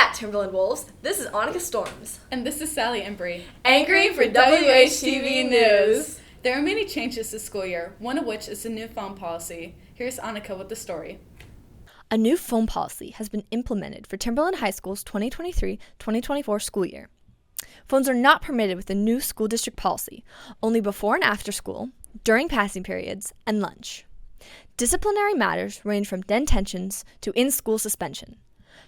at Timberland Wolves. This is Annika Storms. And this is Sally Embry. Anchoring for WHTV News. There are many changes this school year, one of which is the new phone policy. Here's Annika with the story. A new phone policy has been implemented for Timberland High School's 2023-2024 school year. Phones are not permitted with the new school district policy, only before and after school, during passing periods, and lunch. Disciplinary matters range from detentions to in-school suspension.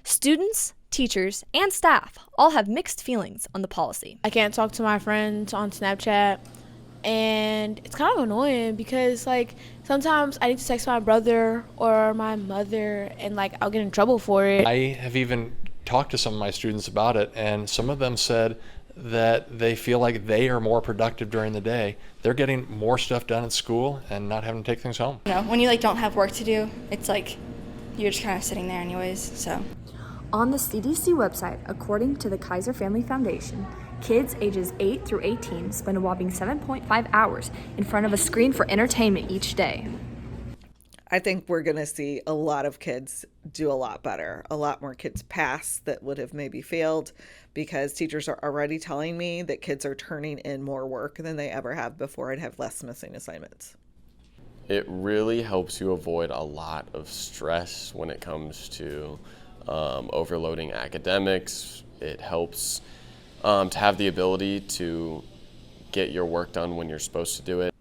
Students, teachers, and staff all have mixed feelings on the policy. I can't talk to my friends on Snapchat, and it's kind of annoying because, sometimes I need to text my brother or my mother, and, I'll get in trouble for it. I have even talked to some of my students about it, and some of them said that they feel like they are more productive during the day. They're getting more stuff done at school and not having to take things home. When you don't have work to do, it's you're just kind of sitting there anyways, so. On the CDC website, according to the Kaiser Family Foundation, kids ages 8 through 18 spend a whopping 7.5 hours in front of a screen for entertainment each day. I think we're going to see a lot of kids do a lot better. A lot more kids pass that would have maybe failed because teachers are already telling me that kids are turning in more work than they ever have before and have less missing assignments. It really helps you avoid a lot of stress when it comes to overloading academics. It helps to have the ability to get your work done when you're supposed to do it.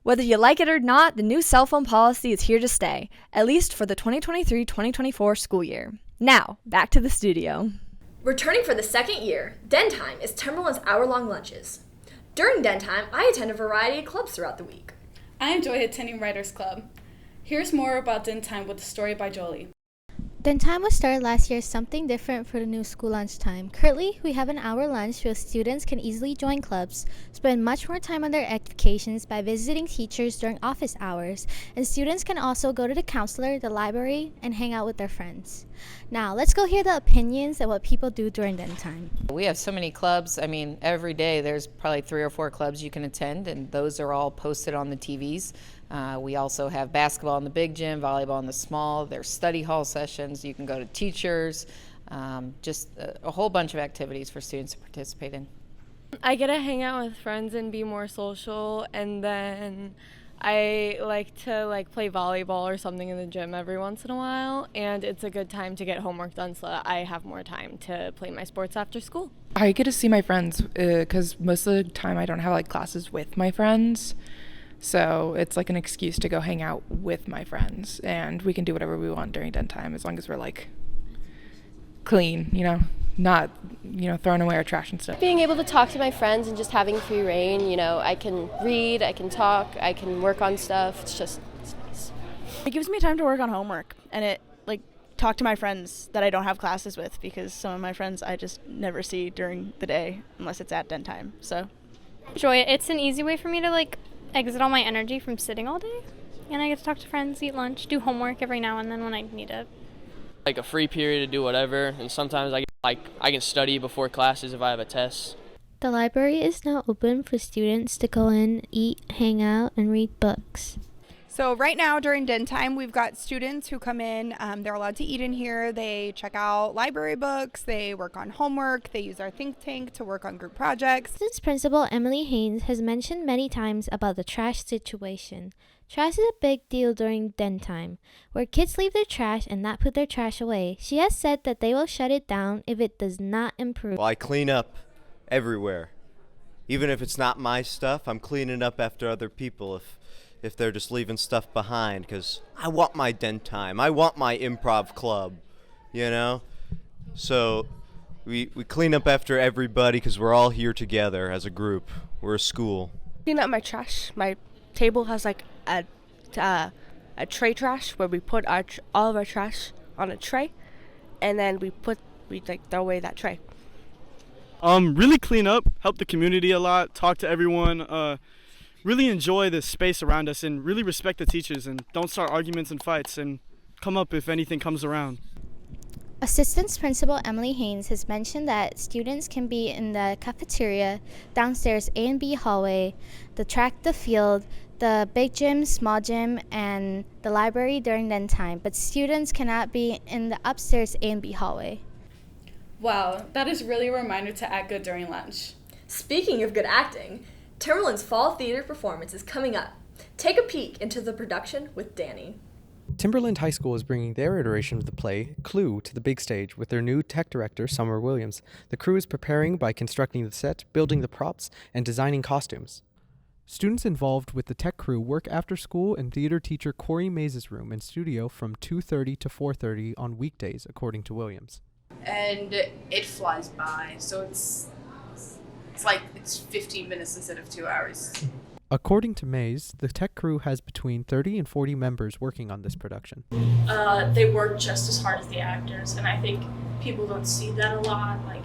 Whether you like it or not, the new cell phone policy is here to stay, at least for the 2023-2024 school year. Now, back to the studio. Returning for the second year, Den Time is Timberland's hour-long lunches. During Den Time, I attend a variety of clubs throughout the week. I enjoy attending Writers Club. Here's more about Den Time with the story by Jolie. Den Time was started last year as something different for the new school lunch time. Currently, we have an hour lunch where students can easily join clubs, spend much more time on their educations by visiting teachers during office hours, and students can also go to the counselor, the library, and hang out with their friends. Now, let's go hear the opinions of what people do during Den Time. We have so many clubs. Every day there's probably 3 or 4 clubs you can attend, and those are all posted on the TVs. We also have basketball in the big gym, volleyball in the small. There's study hall sessions. You can go to teachers. Just a whole bunch of activities for students to participate in. I get to hang out with friends and be more social, and then I like to play volleyball or something in the gym every once in a while, and it's a good time to get homework done so that I have more time to play my sports after school. I get to see my friends because most of the time I don't have classes with my friends. So it's an excuse to go hang out with my friends, and we can do whatever we want during Den Time as long as we're clean, not, throwing away our trash and stuff. Being able to talk to my friends and just having free reign, I can read, I can talk, I can work on stuff. It's nice. It gives me time to work on homework, and it talk to my friends that I don't have classes with, because some of my friends I just never see during the day unless it's at Den Time. So enjoy it. It's an easy way for me to exit all my energy from sitting all day, and I get to talk to friends, eat lunch, do homework every now and then when I need it. A free period to do whatever, and sometimes I can study before classes if I have a test. The library is now open for students to go in, eat, hang out, and read books. So right now during Den Time, we've got students who come in. They're allowed to eat in here. They check out library books. They work on homework. They use our think tank to work on group projects. Since Principal Emily Haynes has mentioned many times about the trash situation. Trash is a big deal during Den Time, where kids leave their trash and not put their trash away. She has said that they will shut it down if it does not improve. Well, I clean up everywhere. Even if it's not my stuff, I'm cleaning up after other people if they're just leaving stuff behind, because I want my Den Time. I want my improv club, So we clean up after everybody because we're all here together as a group. We're a school. Clean up my trash. My table has a tray trash where we put all of our trash on a tray, and then we throw away that tray. Really clean up, help the community a lot, talk to everyone, really enjoy the space around us, and really respect the teachers, and don't start arguments and fights, and come up if anything comes around. Assistant Principal Emily Haynes has mentioned that students can be in the cafeteria, downstairs A and B hallway, the track, the field, the big gym, small gym, and the library during Den Time, but students cannot be in the upstairs A and B hallway. Wow, that is really a reminder to act good during lunch. Speaking of good acting, Timberland's fall theater performance is coming up. Take a peek into the production with Danny. Timberland High School is bringing their iteration of the play, Clue, to the big stage with their new tech director, Summer Williams. The crew is preparing by constructing the set, building the props, and designing costumes. Students involved with the tech crew work after school in theater teacher Corey Mays' room and studio from 2:30 to 4:30 on weekdays, according to Williams. And it flies by, so it's like it's 15 minutes instead of 2 hours. According to Mays, the tech crew has between 30 and 40 members working on this production. They work just as hard as the actors, and I think people don't see that a lot. Like,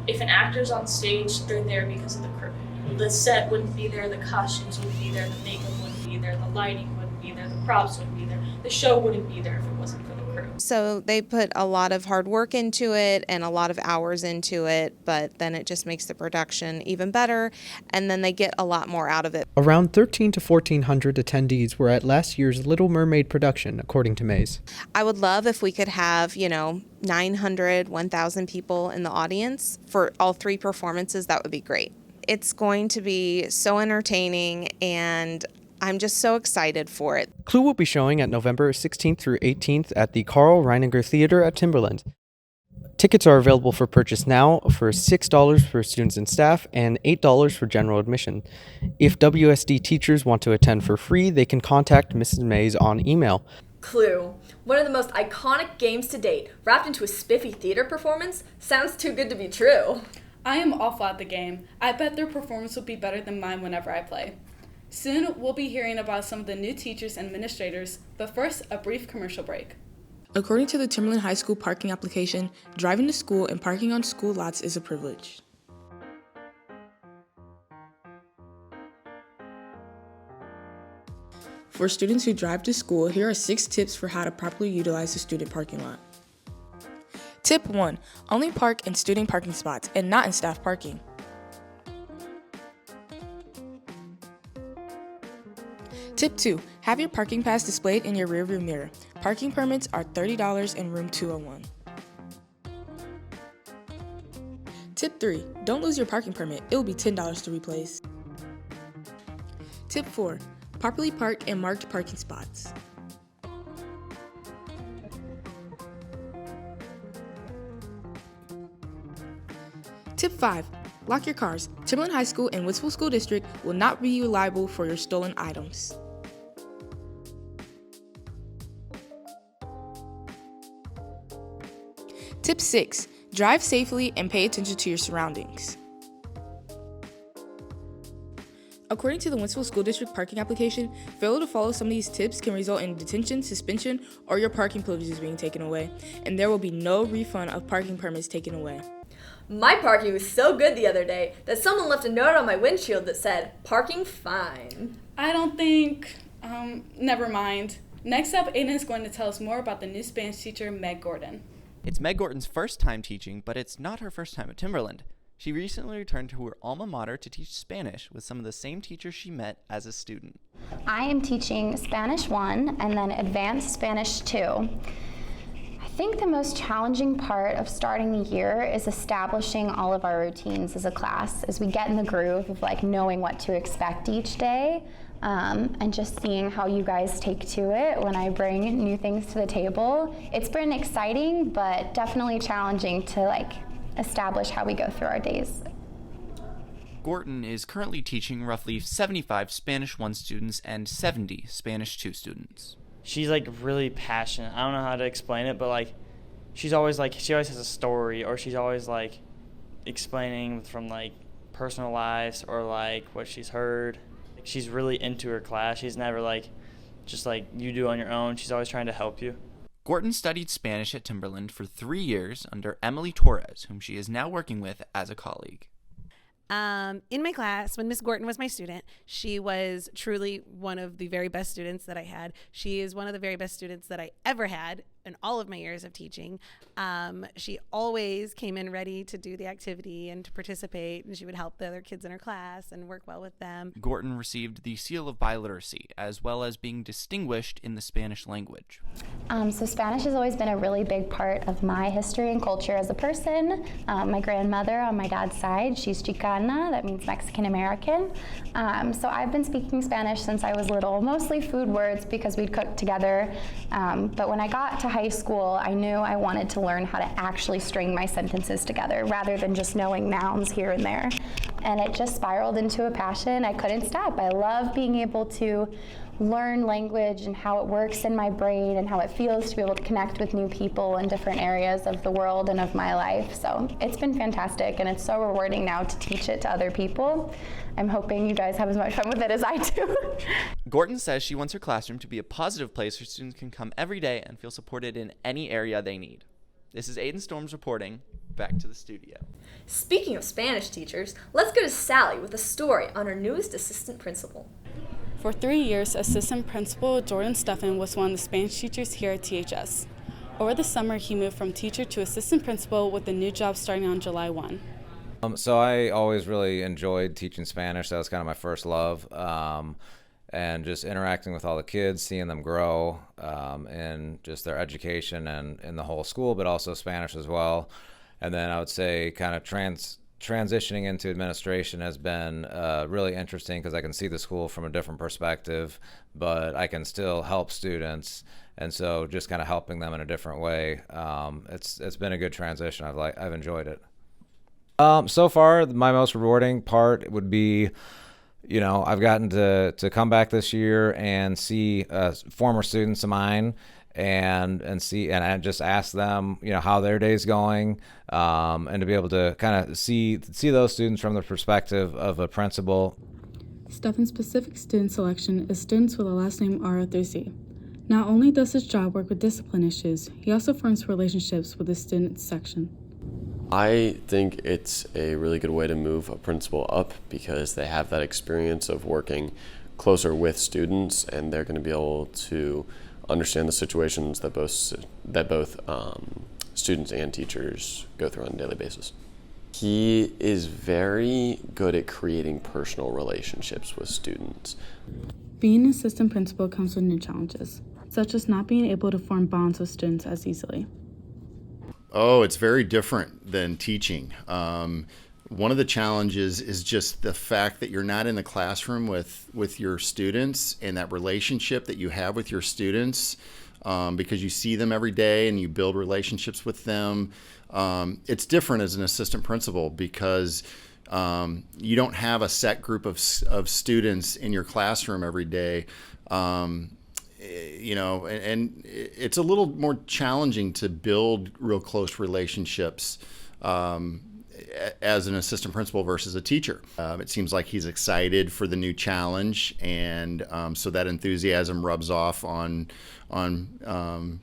if an actor's on stage, they're there because of the crew. The set wouldn't be there, the costumes wouldn't be there, the makeup wouldn't be there, the lighting wouldn't be there, the props wouldn't be there. The show wouldn't be there if it wasn't for the crew. So they put a lot of hard work into it and a lot of hours into it, but then it just makes the production even better, and then they get a lot more out of it. Around 1,300 to 1,400 attendees were at last year's Little Mermaid production, according to Mays. I would love if we could have, 900, 1,000 people in the audience for all three performances. That would be great. It's going to be so entertaining, and I'm just so excited for it. Clue will be showing at November 16th through 18th at the Carl Reininger Theater at Timberland. Tickets are available for purchase now for $6 for students and staff and $8 for general admission. If WSD teachers want to attend for free, they can contact Mrs. Mays on email. Clue, one of the most iconic games to date, wrapped into a spiffy theater performance, sounds too good to be true. I am awful at the game. I bet their performance will be better than mine whenever I play. Soon, we'll be hearing about some of the new teachers and administrators, but first, a brief commercial break. According to the Timberland High School parking application, driving to school and parking on school lots is a privilege. For students who drive to school, here are 6 tips for how to properly utilize the student parking lot. Tip 1. Only park in student parking spots and not in staff parking. Tip 2. Have your parking pass displayed in your rearview mirror. Parking permits are $30 in room 201. Tip 3. Don't lose your parking permit. It will be $10 to replace. Tip 4. Properly park in marked parking spots. Tip 5. Lock your cars. Timberland High School and Woodsville School District will not be liable for your stolen items. Tip 6. Drive safely and pay attention to your surroundings. According to the Woodsville School District parking application, failure to follow some of these tips can result in detention, suspension, or your parking privileges being taken away, and there will be no refund of parking permits taken away. My parking was so good the other day that someone left a note on my windshield that said, "Parking fine." I don't think, never mind. Next up, Aiden is going to tell us more about the new Spanish teacher, Meg Gordon. It's Meg Gordon's first time teaching, but it's not her first time at Timberland. She recently returned to her alma mater to teach Spanish with some of the same teachers she met as a student. I am teaching Spanish 1 and then Advanced Spanish 2. I think the most challenging part of starting the year is establishing all of our routines as a class as we get in the groove of knowing what to expect each day, and just seeing how you guys take to it when I bring new things to the table. It's been exciting, but definitely challenging to establish how we go through our days. Gordon is currently teaching roughly 75 Spanish 1 students and 70 Spanish 2 students. She's really passionate. I don't know how to explain it, but she always has a story, or she's always explaining from personal lives or what she's heard. She's really into her class. She's never just you do on your own. She's always trying to help you. Gordon studied Spanish at Timberland for 3 years under Emily Torres, whom she is now working with as a colleague. In my class, when Miss Gordon was my student, she was truly one of the very best students that I had. She is one of the very best students that I ever had. in all of my years of teaching. She always came in ready to do the activity and to participate, and she would help the other kids in her class and work well with them. Gorton received the Seal of Biliteracy, as well as being distinguished in the Spanish language. So Spanish has always been a really big part of my history and culture as a person. My grandmother on my dad's side, she's Chicana, that means Mexican American. So I've been speaking Spanish since I was little, mostly food words because we'd cook together. But when I got to high school, I knew I wanted to learn how to actually string my sentences together rather than just knowing nouns here and there. And it just spiraled into a passion. I couldn't stop. I love being able to learn language and how it works in my brain and how it feels to be able to connect with new people in different areas of the world and of my life. So it's been fantastic, and it's so rewarding now to teach it to other people. I'm hoping you guys have as much fun with it as I do. Gorton says she wants her classroom to be a positive place where students can come every day and feel supported in any area they need. This is Aiden Storms reporting. Back to the studio. Speaking of Spanish teachers, let's go to Sally with a story on her newest assistant principal. For 3 years, Assistant Principal Jordan Steffen was one of the Spanish teachers here at THS. Over the summer, he moved from teacher to assistant principal with a new job starting on July 1. So I always really enjoyed teaching Spanish. That was kind of my first love. And just interacting with all the kids, seeing them grow in just their education and in the whole school, but also Spanish as well. And then I would say kind of transitioning into administration has been really interesting because I can see the school from a different perspective, but I can still help students, and so just kind of helping them in a different way. It's been a good transition. I've enjoyed it. So far, my most rewarding part would be, I've gotten to come back this year and see former students of mine and I just ask them, how their day's going, and to be able to kind of see those students from the perspective of a principal. Steffen's specific student selection is students with a last name R through Z. Not only does his job work with discipline issues, he also forms relationships with the student section. I think it's a really good way to move a principal up because they have that experience of working closer with students, and they're going to be able to understand the situations that both students and teachers go through on a daily basis. He is very good at creating personal relationships with students. Being an assistant principal comes with new challenges, such as not being able to form bonds with students as easily. Oh, it's very different than teaching. One of the challenges is just the fact that you're not in the classroom with your students, and that relationship that you have with your students, because you see them every day and you build relationships with them. It's different as an assistant principal because you don't have a set group of students in your classroom every day. And it's a little more challenging to build real close relationships as an assistant principal versus a teacher. It seems like he's excited for the new challenge, and so that enthusiasm rubs off on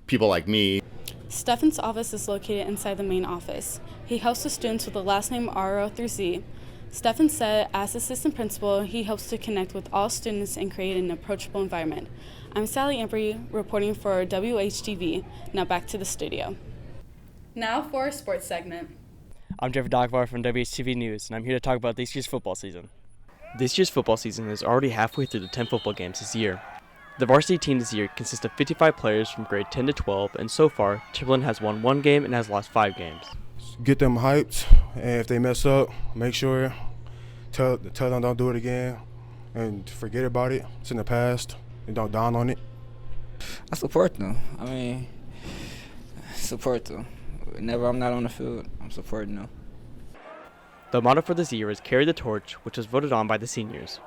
people like me. Steffen's office is located inside the main office. He helps the students with the last name R through Z. Steffen said as assistant principal, he helps to connect with all students and create an approachable environment. I'm Sally Embry, reporting for WHTV. Now back to the studio. Now for our sports segment. I'm Jeff Dagvar from WHTV News, and I'm here to talk about this year's football season. This year's football season is already halfway through the 10 football games this year. The varsity team this year consists of 55 players from grade 10 to 12, and so far, Timberland has won 1 game and has lost 5 games. Get them hyped, and if they mess up, make sure, tell them don't do it again, and forget about it. It's in the past, and don't down on it. I support them. Support them. Whenever I'm not on the field, I'm supporting them. The motto for this year is Carry the Torch, which was voted on by the seniors.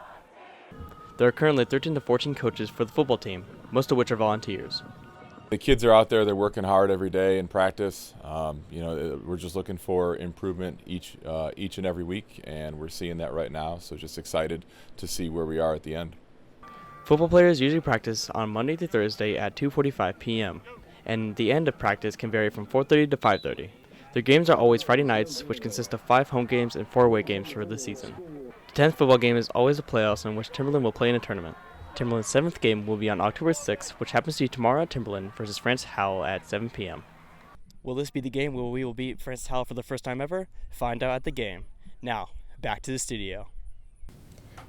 There are currently 13 to 14 coaches for the football team, most of which are volunteers. The kids are out there, they're working hard every day in practice. We're just looking for improvement each and every week, and we're seeing that right now, so just excited to see where we are at the end. Football players usually practice on Monday through Thursday at 2:45 p.m., and the end of practice can vary from 4:30 to 5:30. Their games are always Friday nights, which consist of 5 home games and 4 away games for the season. The 10th football game is always the playoffs in which Timberland will play in a tournament. Timberland's 7th game will be on October 6th, which happens to be tomorrow at Timberland versus France Howell at 7 p.m. Will this be the game where we will beat France Howell for the first time ever? Find out at the game. Now, back to the studio.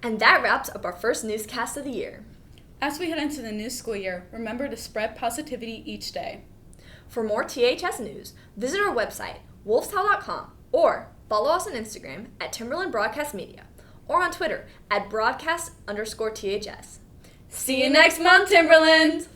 And that wraps up our first newscast of the year. As we head into the new school year, remember to spread positivity each day. For more THS news, visit our website, wolfstown.com, or follow us on Instagram at Timberland Broadcast Media, or on Twitter at broadcast_THS. See you next month, Timberland!